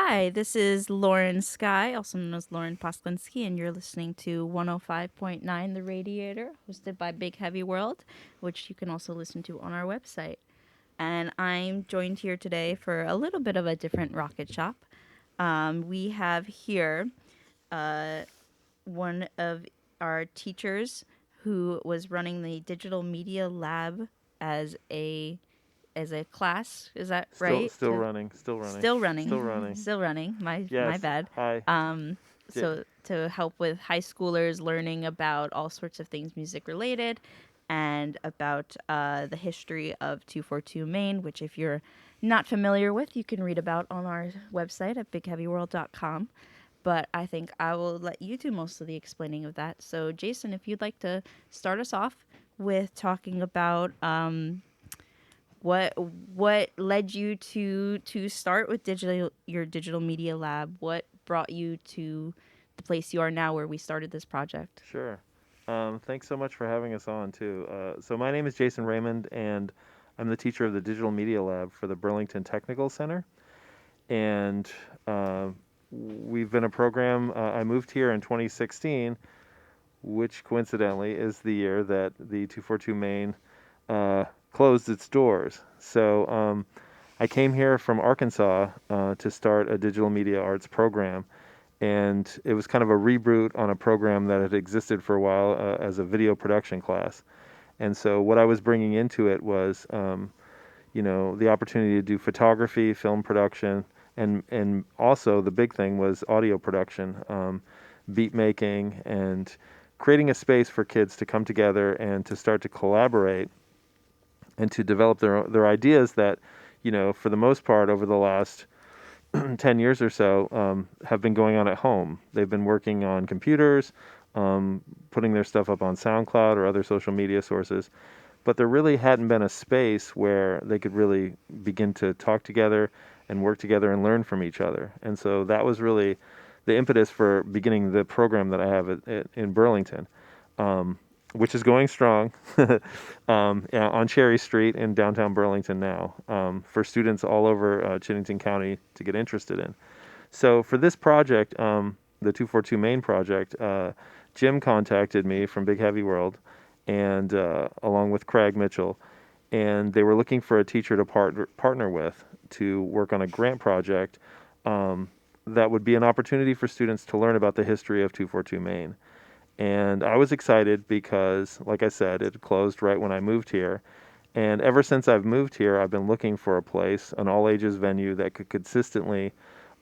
Hi, this is Lauren Sky, also known as Lauren Posklensky, and you're listening to 105.9 The Radiator, hosted by Big Heavy World, which you can also listen to on our website. And I'm joined here today for a little bit of a different rocket shop. We have here one of our teachers who was running the digital media lab as a class. Is that Still, right? still running, still running, Still running, still running. still running. My Yes. bad. Hi. J- So to help with high schoolers learning about all sorts of things music related, and about the history of 242 Maine, which if you're not familiar with, you can read about on our website at bigheavyworld.com. But I think I will let you do most of the explaining of that. So Jason, if you'd like to start us off with talking about what led you to start with your digital media lab? What brought you to the place you are now, where we started this project? sure. Thanks so much for having us on too. So my name is Jason Raymond, and I'm the teacher of the Digital Media Lab for the Burlington Technical Center. And we've been a program. I moved here in 2016, which coincidentally is the year that the 242 Maine closed its doors. So I came here from Arkansas to start a digital media arts program, and it was kind of a reboot on a program that had existed for a while as a video production class. And so what I was bringing into it was, the opportunity to do photography, film production, and also the big thing was audio production, beat making, and creating a space for kids to come together and to start to collaborate and to develop their ideas that, for the most part over the last 10 years or so, have been going on at home. They've been working on computers, putting their stuff up on SoundCloud or other social media sources, but there really hadn't been a space where they could really begin to talk together and work together and learn from each other. And so that was really the impetus for beginning the program that I have in Burlington, um, which is going strong yeah, on Cherry Street in downtown Burlington now, for students all over Chittenden County to get interested in. So for this project, the 242 Maine project, Jim contacted me from Big Heavy World, and along with Craig Mitchell, and they were looking for a teacher to partner with to work on a grant project that would be an opportunity for students to learn about the history of 242 Maine. And I was excited because, like I said, it closed right when I moved here. And ever since I've moved here, I've been looking for a place, an all ages venue that could consistently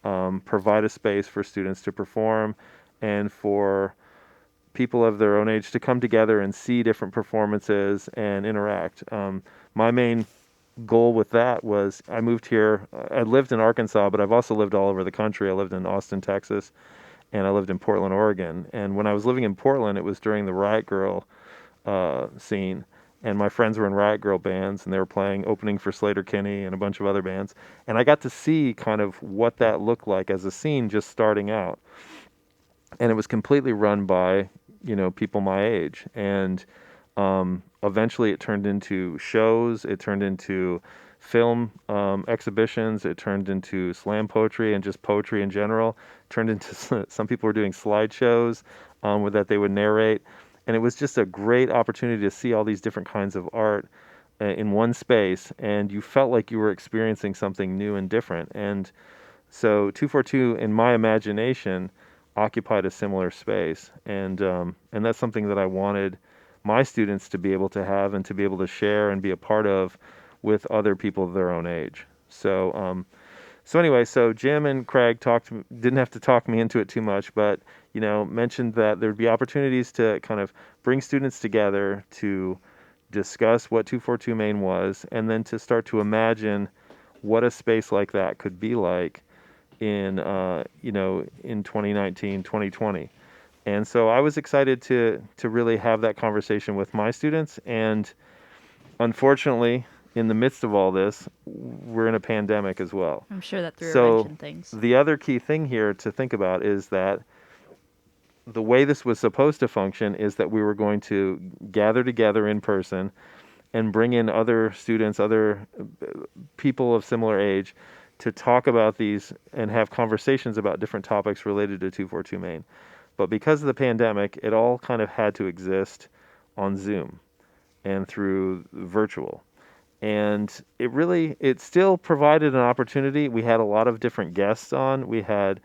provide a space for students to perform and for people of their own age to come together and see different performances and interact. My main goal with that was I moved here. I lived in Arkansas, but I've also lived all over the country. I lived in Austin, Texas, and I lived in Portland, Oregon. And when I was living in Portland, it was during the Riot Girl scene. And my friends were in Riot Girl bands, and they were playing opening for Slater Kinney and a bunch of other bands. And I got to see kind of what that looked like as a scene just starting out. And it was completely run by, people my age. And eventually it turned into shows, it turned into film exhibitions, it turned into slam poetry and just poetry in general, turned into some people were doing slideshows with that they would narrate. And it was just a great opportunity to see all these different kinds of art in one space, and you felt like you were experiencing something new and different. And so 242, in my imagination, occupied a similar space, and that's something that I wanted my students to be able to have and to be able to share and be a part of with other people of their own age. So anyway, so Jim and Craig didn't have to talk me into it too much, but mentioned that there'd be opportunities to kind of bring students together to discuss what 242 Maine was, and then to start to imagine what a space like that could be like in 2019, 2020. And so I was excited to really have that conversation with my students. And unfortunately, in the midst of all this, we're in a pandemic as well. I'm sure that threw a wrench So in things. the other key thing here to think about is that the way this was supposed to function is that we were going to gather together in person and bring in other students, other people of similar age, to talk about these and have conversations about different topics related to 242 Main. But because of the pandemic, it all kind of had to exist on Zoom and through virtual. And it still provided an opportunity. We had a lot of different guests on. We had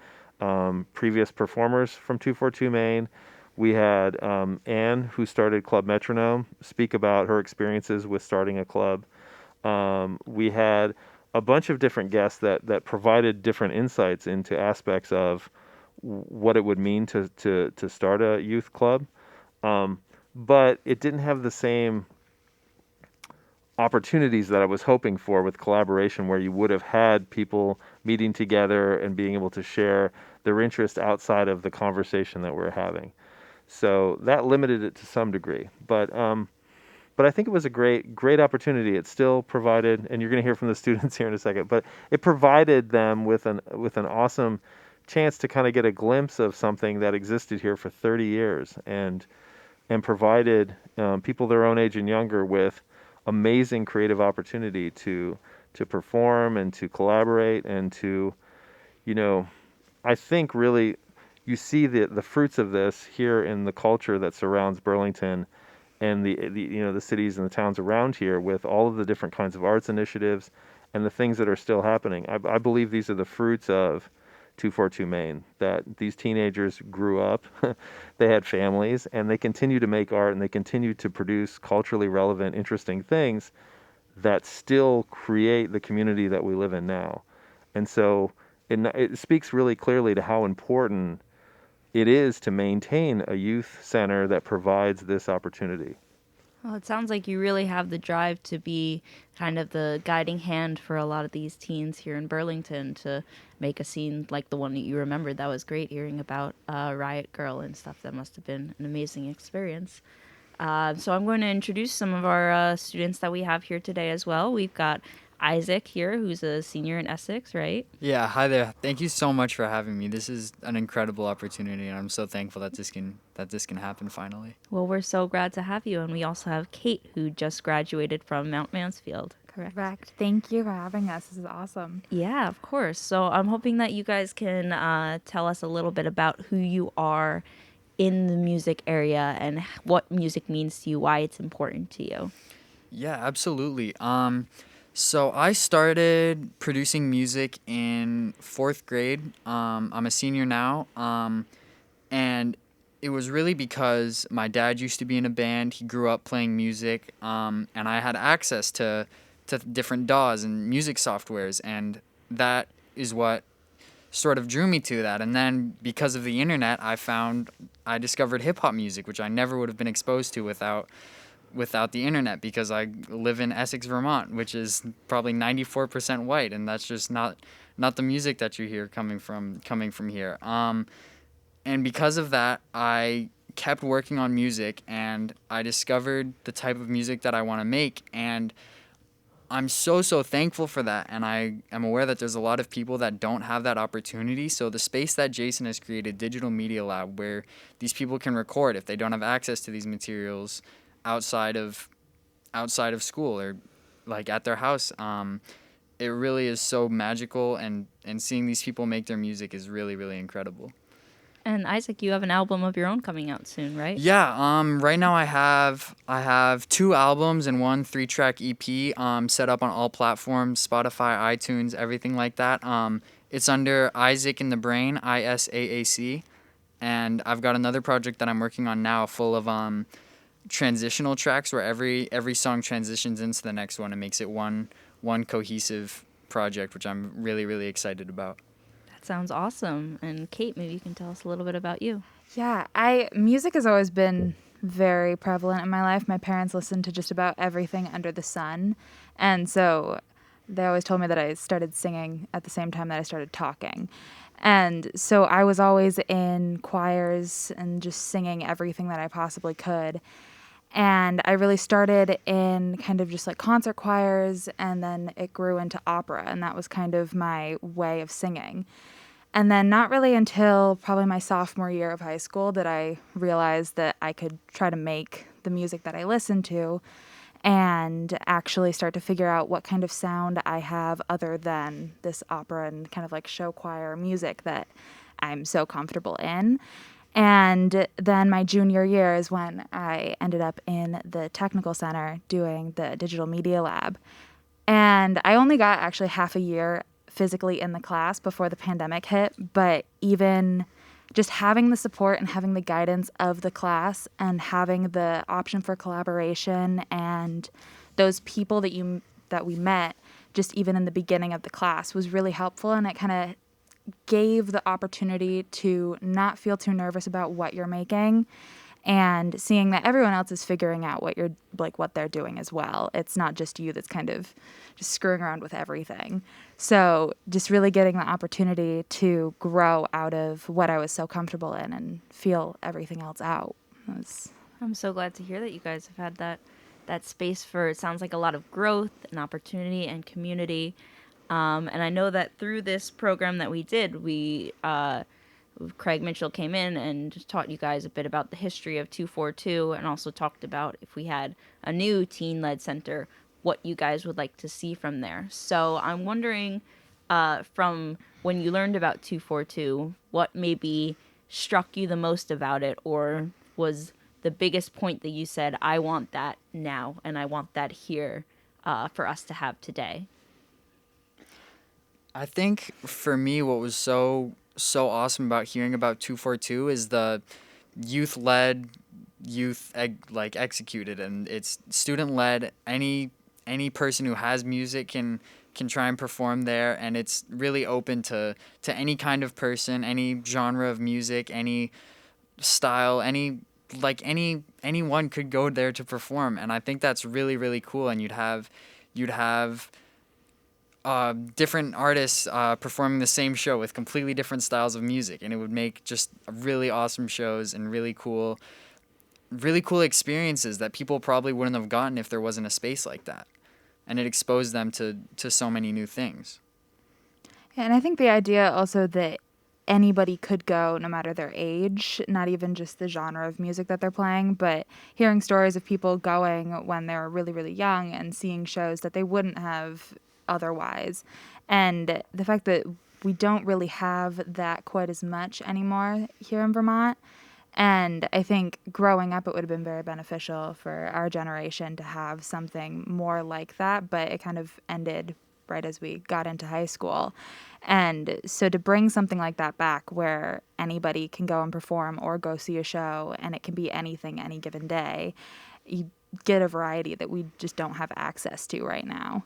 previous performers from 242 Main. We had Anne, who started Club Metronome, speak about her experiences with starting a club. We had a bunch of different guests that provided different insights into aspects of what it would mean to start a youth club. But it didn't have the same opportunities that I was hoping for with collaboration, where you would have had people meeting together and being able to share their interest outside of the conversation that we're having. So that limited it to some degree. But I think it was a great opportunity. It still provided, and you're going to hear from the students here in a second, but it provided them with an awesome chance to kind of get a glimpse of something that existed here for 30 years, and provided people their own age and younger with amazing creative opportunity to perform and to collaborate and to, you know, I think really you see the fruits of this here in the culture that surrounds Burlington and the cities and the towns around here, with all of the different kinds of arts initiatives and the things that are still happening. I believe these are the fruits of 242 Main, that these teenagers grew up, they had families, and they continue to make art, and they continue to produce culturally relevant, interesting things that still create the community that we live in now. And so it speaks really clearly to how important it is to maintain a youth center that provides this opportunity. Well, it sounds like you really have the drive to be kind of the guiding hand for a lot of these teens here in Burlington to make a scene like the one that you remembered. That was great hearing about Riot Girl and stuff. That must have been an amazing experience. So I'm going to introduce some of our students that we have here today as well. We've got Isaac here, who's a senior in Essex, right? Yeah, hi there. Thank you so much for having me. This is an incredible opportunity, and I'm so thankful that this can happen finally. Well, we're so glad to have you. And we also have Kate, who just graduated from Mount Mansfield, correct? Correct. Thank you for having us. This is awesome. Yeah, of course. So I'm hoping that you guys can tell us a little bit about who you are in the music area and what music means to you, why it's important to you. Yeah, absolutely. So I started producing music in 4th grade. I'm a senior now, and it was really because my dad used to be in a band. He grew up playing music, and I had access to different DAWs and music softwares, and that is what sort of drew me to that. And then because of the internet, I discovered hip hop music, which I never would have been exposed to without the internet, because I live in Essex, Vermont, which is probably 94% white, and that's just not the music that you hear coming from here. And because of that, I kept working on music, and I discovered the type of music that I want to make, and I'm so thankful for that. And I am aware that there's a lot of people that don't have that opportunity. So the space that Jason has created, Digital Media Lab, where these people can record if they don't have access to these materials outside of school or like at their house, it really is so magical, and seeing these people make their music is really, really incredible. And Isaac, you have an album of your own coming out soon, right? Yeah, right now I have 2 albums and 1 3-track EP set up on all platforms, Spotify, iTunes, everything like that. It's under Isaac in the Brain, ISAAC, and I've got another project that I'm working on now full of transitional tracks where every song transitions into the next one and makes it one cohesive project, which I'm really, really excited about. That sounds awesome. And Kate, maybe you can tell us a little bit about you. Yeah, music has always been very prevalent in my life. My parents listened to just about everything under the sun, and so they always told me that I started singing at the same time that I started talking. And so I was always in choirs and just singing everything that I possibly could. And I really started in kind of just like concert choirs, and then it grew into opera, and that was kind of my way of singing. And then not really until probably my sophomore year of high school did I realize that I could try to make the music that I listened to. and actually start to figure out what kind of sound I have other than this opera and kind of like show choir music that I'm so comfortable in. And then my junior year is when I ended up in the technical center doing the digital media lab. And I only got actually half a year physically in the class before the pandemic hit, but even just having the support and having the guidance of the class and having the option for collaboration and those people that we met just even in the beginning of the class was really helpful, and it kind of gave the opportunity to not feel too nervous about what you're making and seeing that everyone else is figuring out what they're doing as well. It's not just you that's kind of just screwing around with everything. So just really getting the opportunity to grow out of what I was so comfortable in and feel everything else out. I'm so glad to hear that you guys have had that space for, it sounds like, a lot of growth and opportunity and community. And I know that through this program that we did, Craig Mitchell came in and taught you guys a bit about the history of 242 and also talked about if we had a new teen-led center, what you guys would like to see from there. So I'm wondering, from when you learned about 242, what maybe struck you the most about it, or was the biggest point that you said, I want that now and I want that here for us to have today? I think for me, what was so awesome about hearing about 242 is the youth-led, executed, and it's student-led. Any person who has music can try and perform there, and it's really open to any kind of person, any genre of music, any style, anyone could go there to perform, and I think that's really, really cool. And you'd have different artists performing the same show with completely different styles of music, and it would make just really awesome shows and really cool experiences that people probably wouldn't have gotten if there wasn't a space like that. And it exposed them to so many new things. Yeah, and I think the idea also that anybody could go no matter their age, not even just the genre of music that they're playing, but hearing stories of people going when they're really, really young and seeing shows that they wouldn't have otherwise. And the fact that we don't really have that quite as much anymore here in Vermont. And I think growing up, it would have been very beneficial for our generation to have something more like that, but it kind of ended right as we got into high school. And so to bring something like that back where anybody can go and perform or go see a show, and it can be anything any given day, you get a variety that we just don't have access to right now.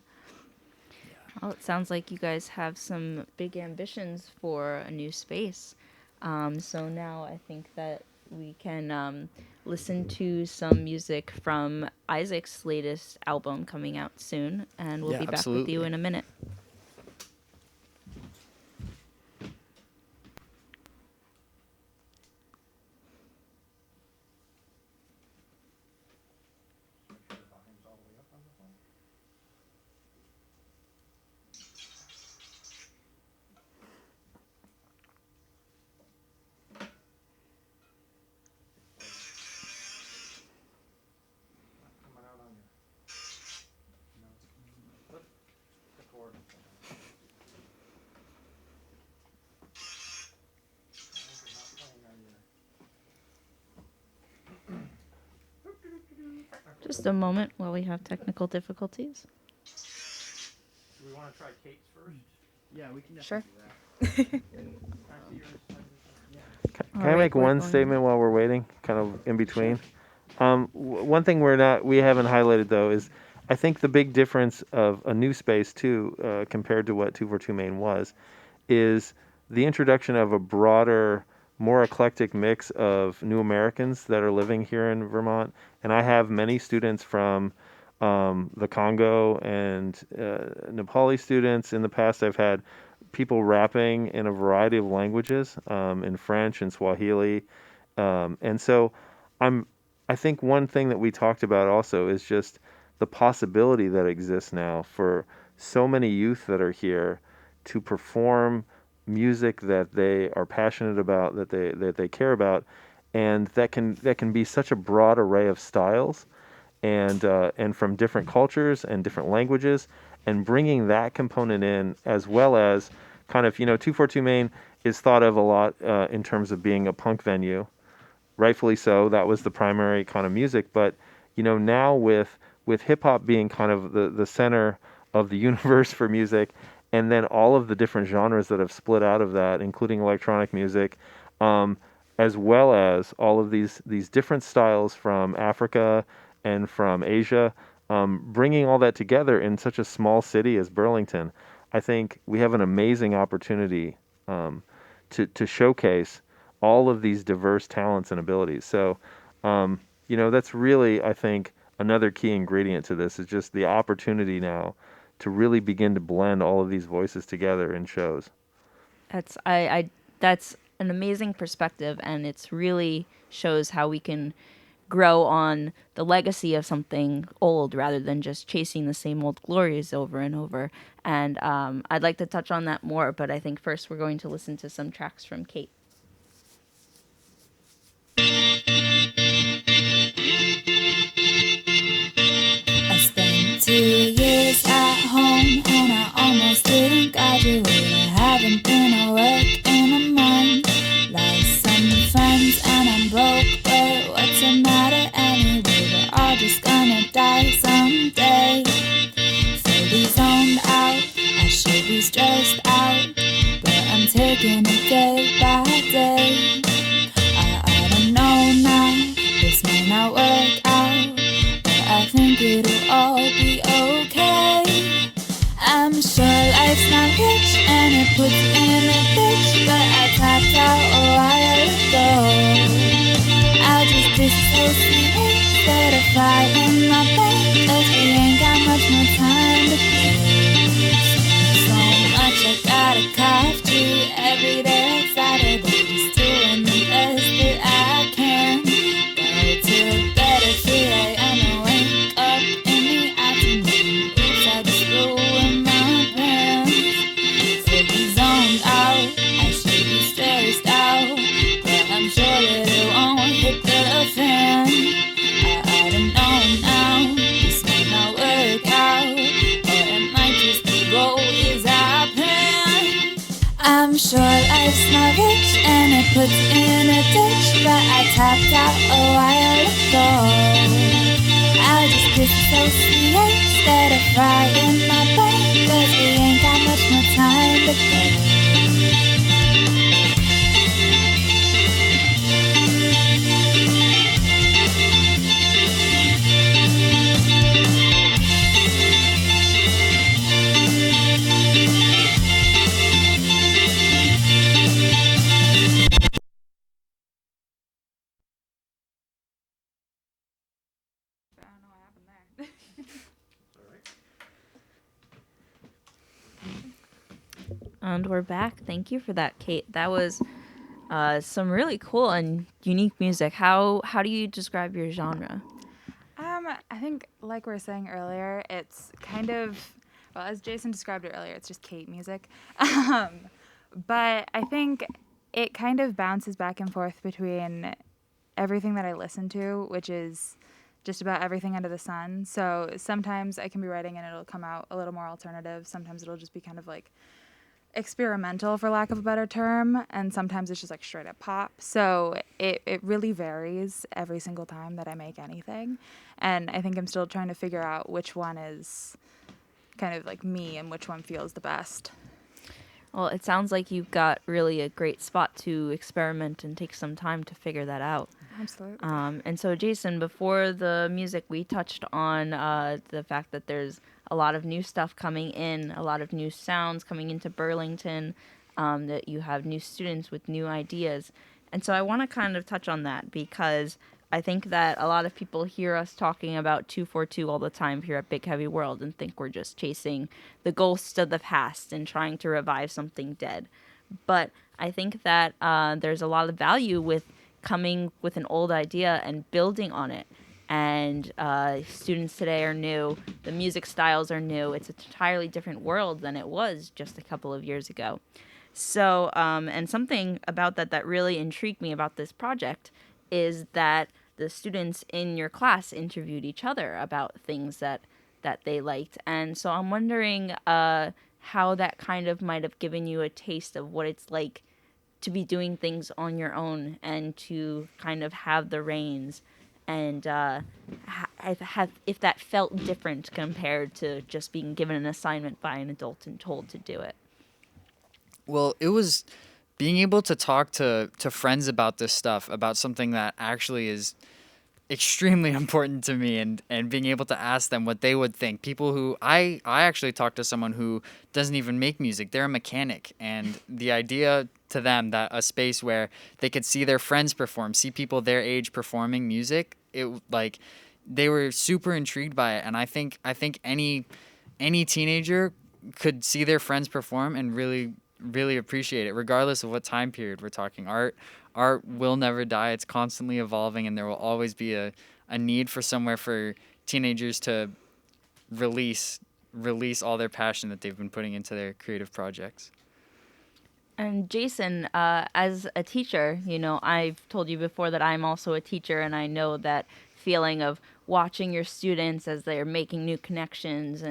Well, it sounds like you guys have some big ambitions for a new space. So now I think that we can listen to some music from Isaac's latest album coming out soon, and we'll Yeah, be back with absolutely. you in a minute. Just a moment while we have technical difficulties. Do we want to try Kate's first? Yeah, we can Sure. Can I make one statement while we're waiting, kind of in between? One thing we haven't highlighted though is, I think the big difference of a new space too, compared to what 242 Main was, is the introduction of a broader, more eclectic mix of new Americans that are living here in Vermont. And I have many students from the Congo and Nepali students. In the past, I've had people rapping in a variety of languages, in French and Swahili. And so I think one thing that we talked about also is just the possibility that exists now for so many youth that are here to perform music that they are passionate about, that they care about, and that can be such a broad array of styles. and from different cultures and different languages, and bringing that component in, as well as kind of, 242 Main is thought of a lot in terms of being a punk venue, rightfully so. That was the primary kind of music, but now with hip hop being kind of the center of the universe for music, and then all of the different genres that have split out of that, including electronic music, as well as all of these different styles from Africa and from Asia, bringing all that together in such a small city as Burlington, I think we have an amazing opportunity to showcase all of these diverse talents and abilities. So, that's really, I think, another key ingredient to this is just the opportunity now to really begin to blend all of these voices together in shows. That's an amazing perspective, and it's really shows how we can grow on the legacy of something old rather than just chasing the same old glories over and over. And I'd like to touch on that more, but I think first we're going to listen to some tracks from Kate. I spent 2 years at home and I almost didn't graduate. I haven't been at work in a month. Lost some friends and I'm broke, but what's the matter anyway? We're all just gonna die someday. Fully zoned out, I should be stressed out, but I'm taking it day by day. I don't know now, this may not work out, but I think it'll all be okay. I'm sure life's not rich and it puts me in a ditch, but I tapped out a while ago. I'll just disassociate instead of fighting my pain, 'cause we ain't got much more time to waste. So much I gotta cop to every day like Saturday, just doing the best that I can. Go to bed at 3 a.m. and wake up in the afternoon. Oops, I just ruined my plans. Fully zoned out, I should be stressed out, but I'm sure that it won't hit the fan. I don't know now, this might not work out, or it might just go as I plan. I'm sure life's not rich and it puts me in a ditch, but I tapped out a while ago. I'll just disassociate instead of frying my brain, 'cause we ain't got much more time to go. I don't know what happened there. And we're back. Thank you for that, Kate. That was some really cool and unique music. How do you describe your genre? I think, like we were saying earlier, it's kind of, well, as Jason described it earlier, it's just Kate music. But I think it kind of bounces back and forth between everything that I listen to, which is just about everything under the sun. So sometimes I can be writing and it'll come out a little more alternative. Sometimes it'll just be kind of like experimental, for lack of a better term, and sometimes it's just like straight up pop. So it really varies every single time that I make anything, and I think I'm still trying to figure out which one is kind of like me and which one feels the best. Well, it sounds like you've got really a great spot to experiment and take some time to figure that out. Absolutely. And so, Jason, before the music, we touched on the fact that there's a lot of new stuff coming in, a lot of new sounds coming into Burlington, that you have new students with new ideas. And so I want to kind of touch on that because I think that a lot of people hear us talking about 242 all the time here at Big Heavy World and think we're just chasing the ghosts of the past and trying to revive something dead. But I think that there's a lot of value with coming with an old idea and building on it. And students today are new. The music styles are new. It's an entirely different world than it was just a couple of years ago. So, and something about that really intrigued me about this project is that the students in your class interviewed each other about things that they liked. And so I'm wondering how that kind of might have given you a taste of what it's like to be doing things on your own and to kind of have the reins, and if that felt different compared to just being given an assignment by an adult and told to do it. Well, it was being able to talk to friends about this stuff, about something that actually is extremely important to me, and being able to ask them what they would think. People who I actually talked to someone who doesn't even make music. They're a mechanic, and the idea to them that a space where they could see their friends perform, see people their age performing music, it like they were super intrigued by it. And I think any teenager could see their friends perform and really appreciate it, regardless of what time period we're talking. Art will never die. It's constantly evolving, and there will always be a need for somewhere for teenagers to release all their passion that they've been putting into their creative projects. And Jason, as a teacher, I've told you before that I'm also a teacher, and I know that feeling of watching your students as they're making new connections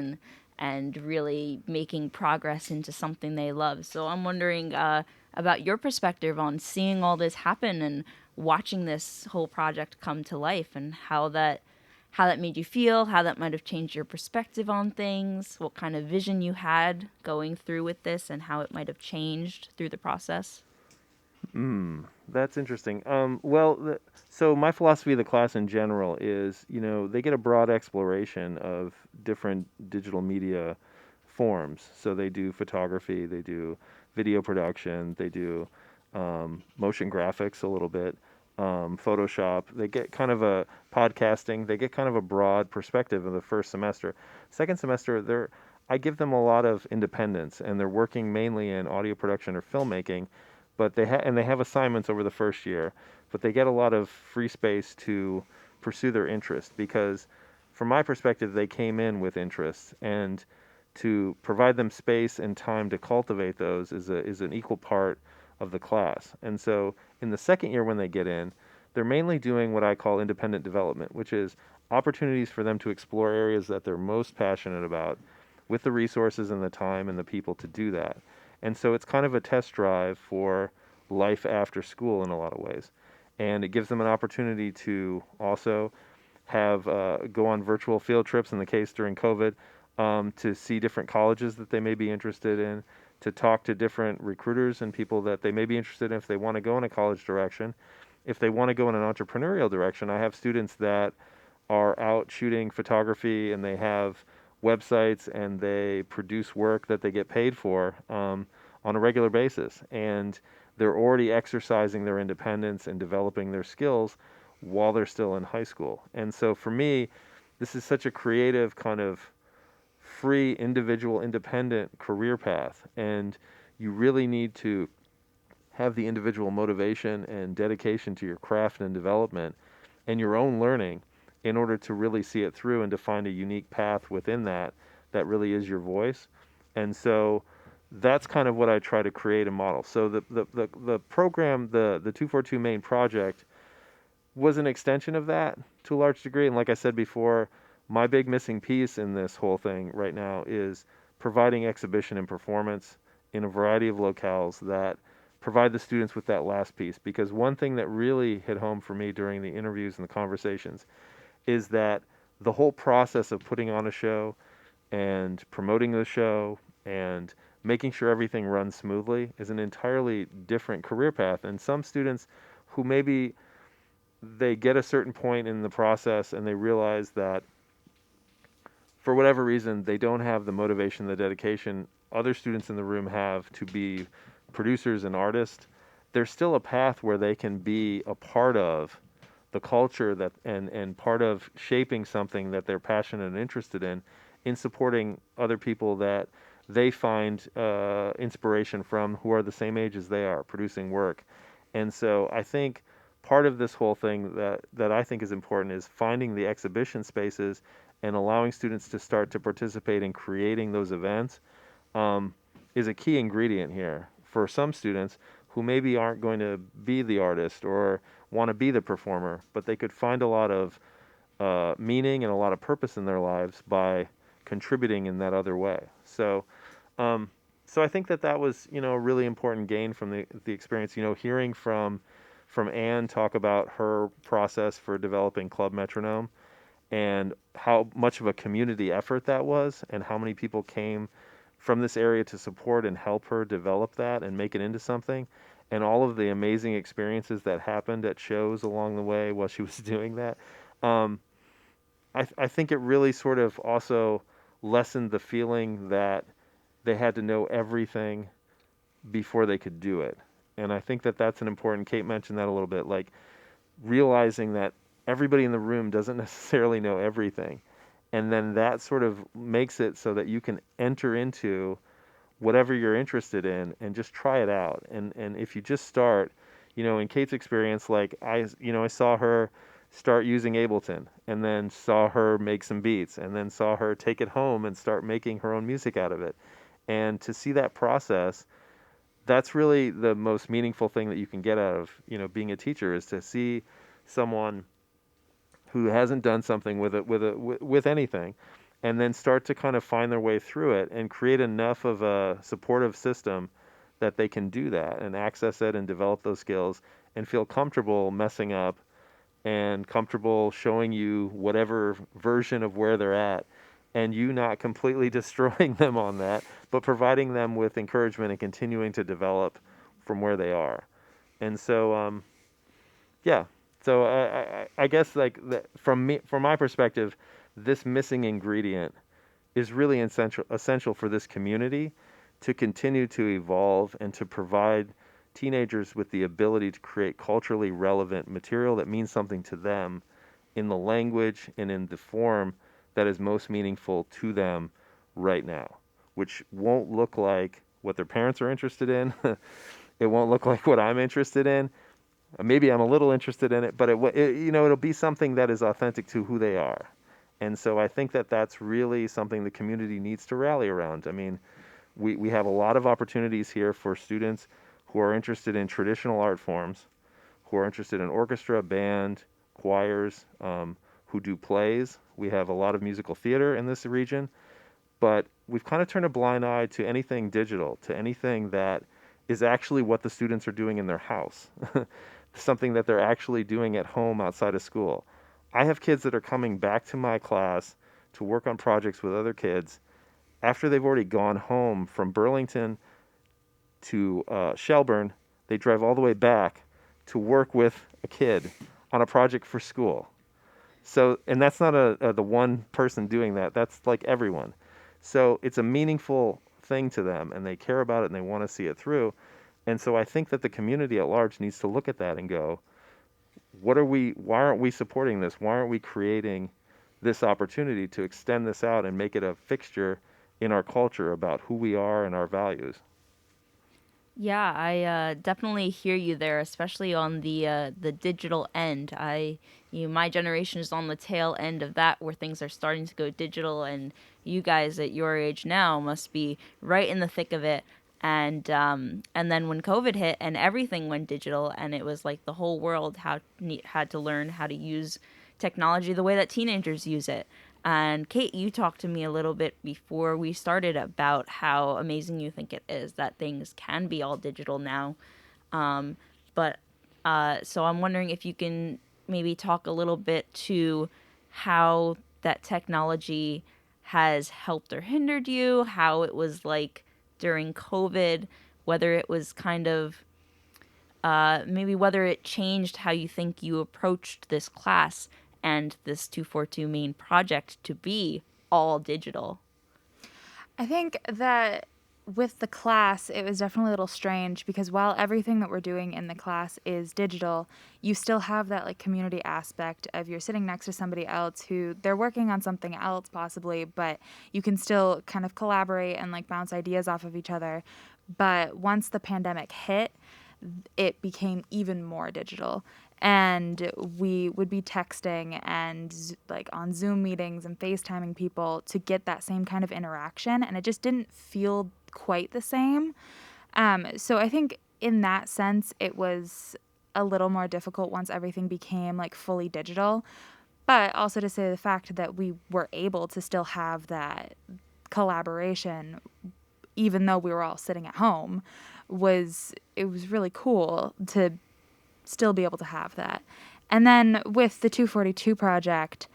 and really making progress into something they love. So I'm wondering about your perspective on seeing all this happen and watching this whole project come to life, and how that made you feel, how that might have changed your perspective on things, what kind of vision you had going through with this, and how it might have changed through the process. That's interesting. So my philosophy of the class in general is, they get a broad exploration of different digital media forms. So they do photography, they do video production, they do motion graphics a little bit, Photoshop. They get kind of a podcasting. They get kind of a broad perspective of the first semester. Second semester, I give them a lot of independence, and they're working mainly in audio production or filmmaking. But they have assignments over the first year, but they get a lot of free space to pursue their interest, because from my perspective, they came in with interests, and to provide them space and time to cultivate those is an equal part of the class. And so in the second year when they get in, they're mainly doing what I call independent development, which is opportunities for them to explore areas that they're most passionate about, with the resources and the time and the people to do that. And so it's kind of a test drive for life after school in a lot of ways. And it gives them an opportunity to also have go on virtual field trips, in the case during COVID, to see different colleges that they may be interested in, to talk to different recruiters and people that they may be interested in if they want to go in a college direction. If they want to go in an entrepreneurial direction, I have students that are out shooting photography, and they have websites, and they produce work that they get paid for on a regular basis. And they're already exercising their independence and developing their skills while they're still in high school. And so for me, this is such a creative, kind of free, individual, independent career path. And you really need to have the individual motivation and dedication to your craft and development and your own learning in order to really see it through and to find a unique path within that really is your voice. And so that's kind of what I try to create and model. So the program, the 242 Main project, was an extension of that to a large degree. And like I said before, my big missing piece in this whole thing right now is providing exhibition and performance in a variety of locales that provide the students with that last piece. Because one thing that really hit home for me during the interviews and the conversations is that the whole process of putting on a show and promoting the show and making sure everything runs smoothly is an entirely different career path. And some students who maybe they get a certain point in the process and they realize that for whatever reason they don't have the motivation, the dedication other students in the room have to be producers and artists, there's still a path where they can be a part of the culture that and part of shaping something that they're passionate and interested in supporting other people that they find inspiration from, who are the same age as they are, producing work. And so I think part of this whole thing that I think is important is finding the exhibition spaces and allowing students to start to participate in creating those events is a key ingredient here for some students who maybe aren't going to be the artist or want to be the performer, but they could find a lot of meaning and a lot of purpose in their lives by contributing in that other way. Um, so I think that that was, a really important gain from the experience. Hearing from Anne talk about her process for developing Club Metronome and how much of a community effort that was, and how many people came from this area to support and help her develop that and make it into something, and all of the amazing experiences that happened at shows along the way while she was doing that. Um, I think it really sort of also lessened the feeling that they had to know everything before they could do it. And I think that that's an important, Kate mentioned that a little bit, like realizing that everybody in the room doesn't necessarily know everything. And then that sort of makes it so that you can enter into whatever you're interested in and just try it out. And if you just start, in Kate's experience, like I saw her start using Ableton, and then saw her make some beats, and then saw her take it home and start making her own music out of it. And to see that process, that's really the most meaningful thing that you can get out of, being a teacher, is to see someone who hasn't done something with anything, and then start to kind of find their way through it and create enough of a supportive system that they can do that and access it and develop those skills and feel comfortable messing up and comfortable showing you whatever version of where they're at, and you not completely destroying them on that, but providing them with encouragement and continuing to develop from where they are. And so, yeah. So I guess like from my perspective, this missing ingredient is really essential for this community to continue to evolve and to provide teenagers with the ability to create culturally relevant material that means something to them in the language and in the form that is most meaningful to them right now, which won't look like what their parents are interested in. It won't look like what I'm interested in. Maybe I'm a little interested in it, but it'll be something that is authentic to who they are. And so I think that that's really something the community needs to rally around. I mean, we have a lot of opportunities here for students who are interested in traditional art forms, who are interested in orchestra, band, choirs, who do plays. We have a lot of musical theater in this region, but we've kind of turned a blind eye to anything digital, to anything that is actually what the students are doing in their house, something that they're actually doing at home outside of school. I have kids that are coming back to my class to work on projects with other kids after they've already gone home from Burlington to Shelburne. They drive all the way back to work with a kid on a project for school. So, and that's not the one person doing that. That's like everyone. So it's a meaningful thing to them, and they care about it, and they want to see it through. And so I think that the community at large needs to look at that and go, why aren't we supporting this? Why aren't we creating this opportunity to extend this out and make it a fixture in our culture about who we are and our values? Yeah, I definitely hear you there, especially on the digital end. My generation is on the tail end of that, where things are starting to go digital, and you guys at your age now must be right in the thick of it. And then when COVID hit and everything went digital, and it was like the whole world had to learn how to use technology the way that teenagers use it. And Kate, you talked to me a little bit before we started about how amazing you think it is that things can be all digital now. But so I'm wondering if you can maybe talk a little bit to how that technology has helped or hindered you, how it was like during COVID, whether it was kind of maybe whether it changed how you think you approached this class and this 242 main project to be all digital. I think that with the class, it was definitely a little strange because while everything that we're doing in the class is digital, you still have that like community aspect of you're sitting next to somebody else who they're working on something else possibly, but you can still kind of collaborate and like bounce ideas off of each other. But once the pandemic hit, it became even more digital. And we would be texting and like on Zoom meetings and FaceTiming people to get that same kind of interaction. And it just didn't feel quite the same. So I think in that sense, it was a little more difficult once everything became like fully digital. But also to say the fact that we were able to still have that collaboration, even though we were all sitting at home, was really cool to still be able to have that. And then with the 242 project,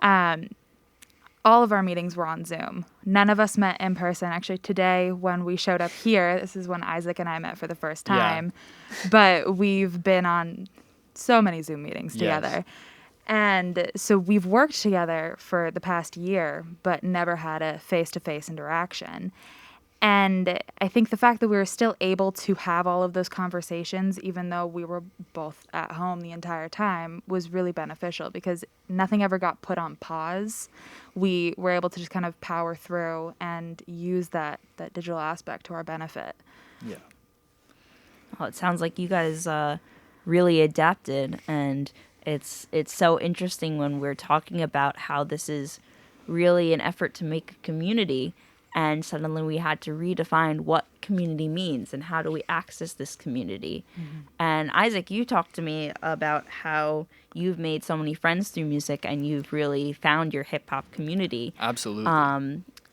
all of our meetings were on Zoom. None of us met in person. Actually, today when we showed up here, this is when Isaac and I met for the first time. Yeah. But we've been on so many Zoom meetings together. Yes. And so we've worked together for the past year, but never had a face-to-face interaction. And I think the fact that we were still able to have all of those conversations, even though we were both at home the entire time, was really beneficial because nothing ever got put on pause. We were able to just kind of power through and use that digital aspect to our benefit. Yeah. Well, it sounds like you guys really adapted, and it's so interesting when we're talking about how this is really an effort to make a community. And suddenly we had to redefine what community means and how do we access this community. Mm-hmm. And Isaac, you talked to me about how you've made so many friends through music and you've really found your hip hop community. Absolutely.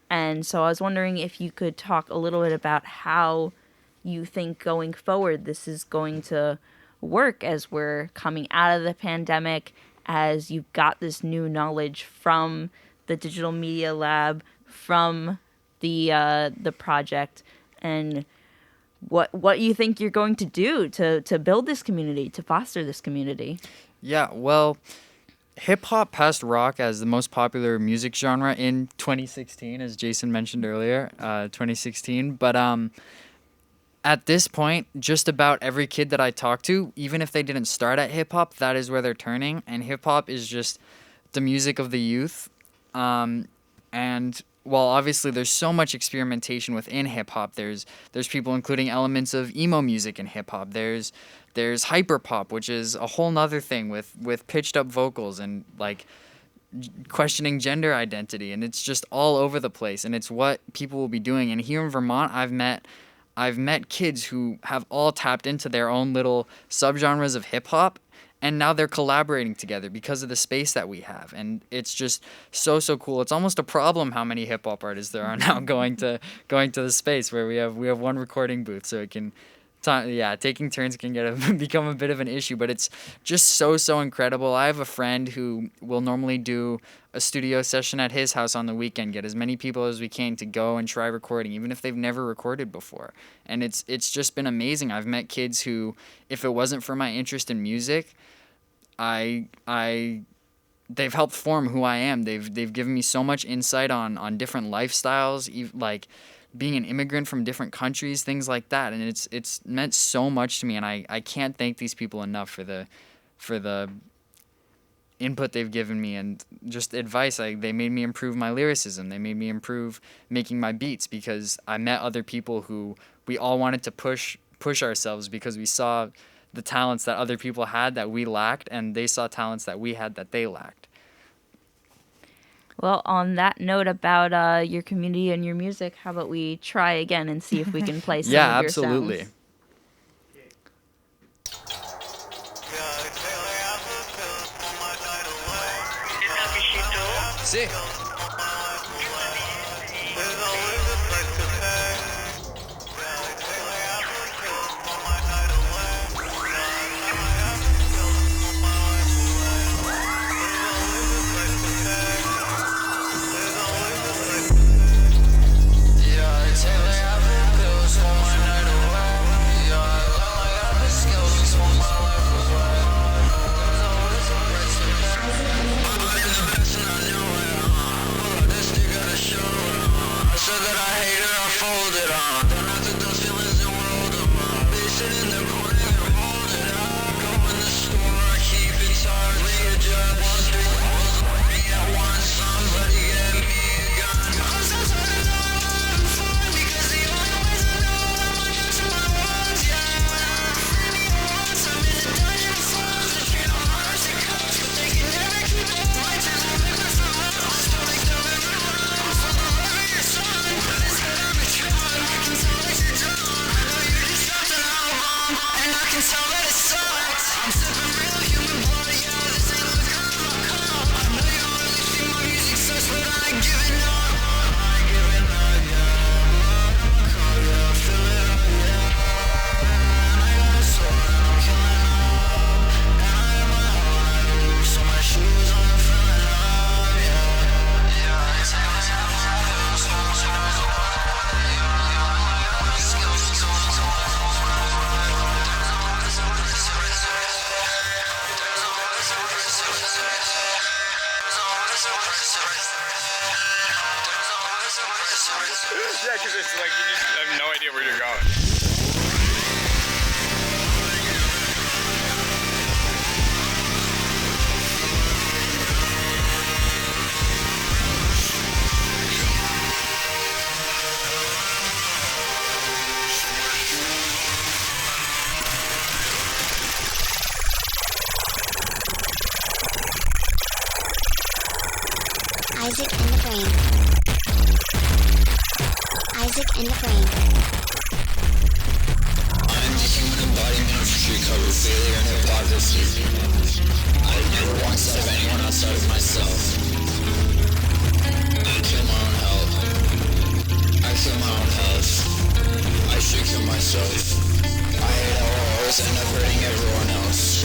And so I was wondering if you could talk a little bit about how you think going forward this is going to work as we're coming out of the pandemic, as you've got this new knowledge from the Digital Media Lab, from the project, and what you think you're going to do to build this community, to foster this community. Yeah, well, hip-hop passed rock as the most popular music genre in 2016, as Jason mentioned earlier, 2016. But at this point, just about every kid that I talk to, even if they didn't start at hip-hop, that is where they're turning. And hip-hop is just the music of the youth. And while obviously there's so much experimentation within hip-hop, there's people including elements of emo music in hip-hop. There's hyperpop, which is a whole nother thing with pitched up vocals and like questioning gender identity, and it's just all over the place, and it's what people will be doing. And here in Vermont, I've met kids who have all tapped into their own little subgenres of hip-hop, and now they're collaborating together because of the space that we have. And it's just so cool. It's almost a problem how many hip hop artists there are now going to the space where we have one recording booth, so it can taking turns can become a bit of an issue, but it's just so incredible. I have a friend who will normally do a studio session at his house on the weekend, get as many people as we can to go and try recording, even if they've never recorded before. And it's just been amazing. I've met kids who, if it wasn't for my interest in music, they've helped form who I am. They've given me so much insight on different lifestyles, like being an immigrant from different countries, things like that. And it's meant so much to me, and I can't thank these people enough for the input they've given me and just advice. They made me improve my lyricism. They made me improve making my beats, because I met other people who we all wanted to push ourselves because we saw the talents that other people had that we lacked, and they saw talents that we had that they lacked. Well, on that note about your community and your music, how about we try again and see if we can play some of your absolutely. sounds? Sí. Yeah, because it's like you just have no idea where you're going. Isaac and the Brain. Isaac and the Brain. I'm the human embodiment of street cover, failure, and hypocrisy. I never want sight of anyone outside of myself. I kill my own health. I kill my own health. I should kill myself. I hate all hoes and I'm hurting everyone else.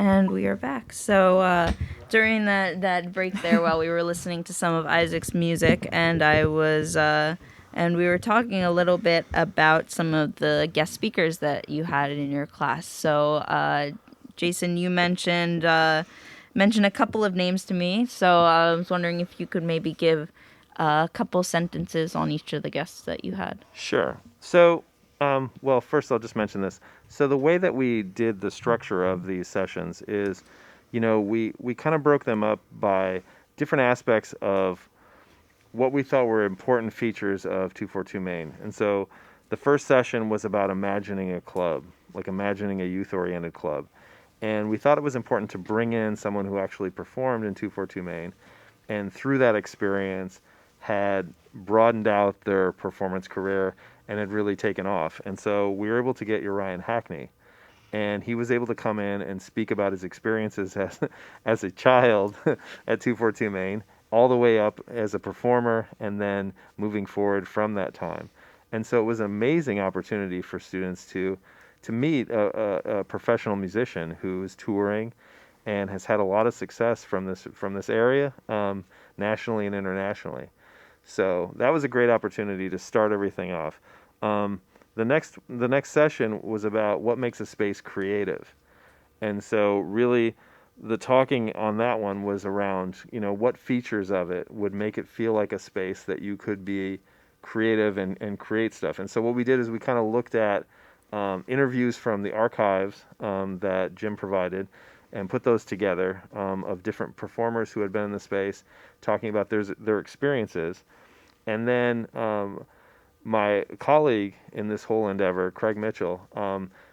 And we are back. So during that break there, while we were listening to some of Isaac's music, and we were talking a little bit about some of the guest speakers that you had in your class. So Jason, you mentioned a couple of names to me. So I was wondering if you could maybe give a couple sentences on each of the guests that you had. Sure. So, well, first I'll just mention this. So the way that we did the structure of these sessions is, we kind of broke them up by different aspects of what we thought were important features of 242 Main. And so the first session was about imagining a club, like imagining a youth-oriented club. And we thought it was important to bring in someone who actually performed in 242 Main, and through that experience had broadened out their performance career and had really taken off. And so we were able to get Uriah Hackney, and he was able to come in and speak about his experiences as a child at 242 Main, all the way up as a performer, and then moving forward from that time. And so it was an amazing opportunity for students to meet a professional musician who is touring and has had a lot of success from this area, nationally and internationally. So that was a great opportunity to start everything off. The next session was about what makes a space creative. And so really the talking on that one was around, what features of it would make it feel like a space that you could be creative and create stuff. And so what we did is we kind of looked at interviews from the archives that Jim provided and put those together of different performers who had been in the space, talking about their experiences. And then my colleague in this whole endeavor, Craig Mitchell,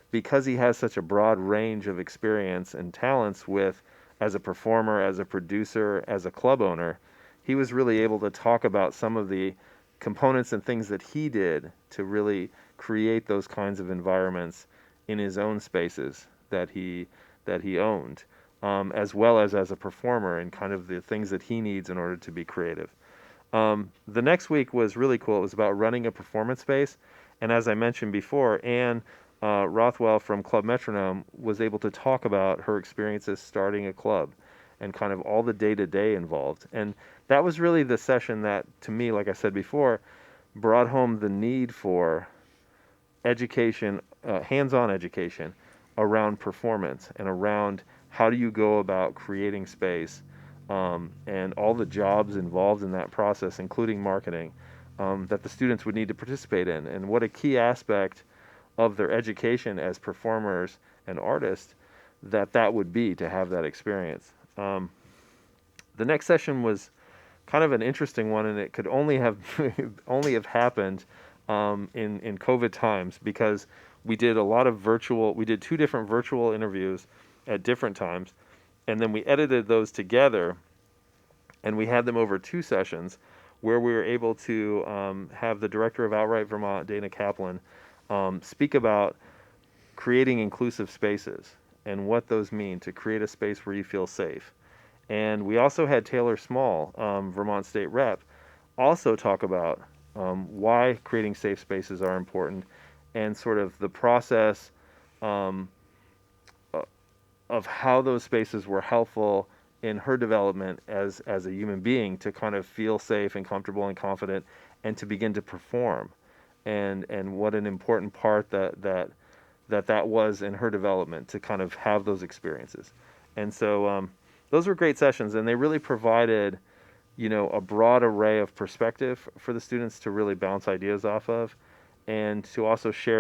because he has such a broad range of experience and talents as a performer, as a producer, as a club owner, he was really able to talk about some of the components and things that he did to really create those kinds of environments in his own spaces that he owned. as well as a performer, and kind of the things that he needs in order to be creative. The next week was really cool. It was about running a performance space. And as I mentioned before, Anne Rothwell from Club Metronome was able to talk about her experiences starting a club and kind of all the day-to-day involved. And that was really the session that, to me, like I said before, brought home the need for education, hands-on education around performance and around how do you go about creating space, and all the jobs involved in that process, including marketing, that the students would need to participate in, and what a key aspect of their education as performers and artists that would be to have that experience. The next session was kind of an interesting one, and it could only have only have happened in COVID times, because we did two different virtual interviews at different times, and then we edited those together, and we had them over 2 sessions where we were able to have the director of Outright Vermont, Dana Kaplan, speak about creating inclusive spaces and what those mean to create a space where you feel safe. And we also had Taylor Small, Vermont State Rep, also talk about why creating safe spaces are important, and sort of the process of how those spaces were helpful in her development as a human being to kind of feel safe and comfortable and confident, and to begin to perform, and what an important part that was in her development to kind of have those experiences. And so those were great sessions, and they really provided, a broad array of perspective for the students to really bounce ideas off of, and to also share